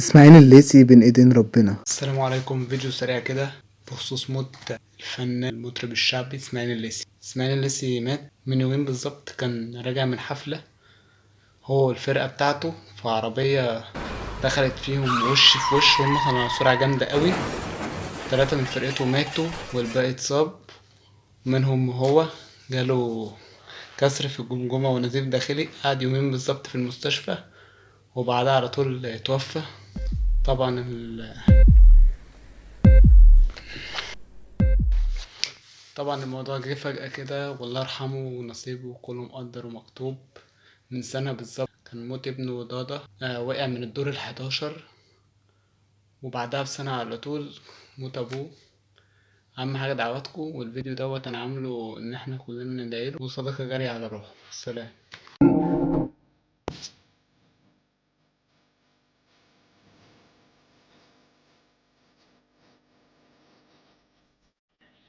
اسماعيل الليثي بين ايدين ربنا. السلام عليكم. فيديو سريع كده بخصوص موت الفنان المطرب الشعبي اسماعيل الليثي. اسماعيل الليثي مات من يومين بالظبط، كان راجع من حفلة هو والفرقة بتاعته في عربية، دخلت فيهم وش في وش، وهم كانوا على سرعة جامدة قوي. 3 من فرقته ماتوا والباقي اتصاب، منهم هو جاله كسر في الجمجمة ونزيف داخلي، قعد يومين بالظبط في المستشفى وبعدها على طول توفى. طبعا طبعا الموضوع جه فجأة كده، والله يرحمه ونصيبه كله مقدر ومكتوب. من سنة بالظبط كان موت ابنه ضاضة، وقع من الدور ال11، وبعدها بسنة على طول موت أبوه. أهم حاجة دعواتكم، والفيديو دوت أنا عامله إن احنا كلنا ندعيله وصدقة جارية على روحه. سلام.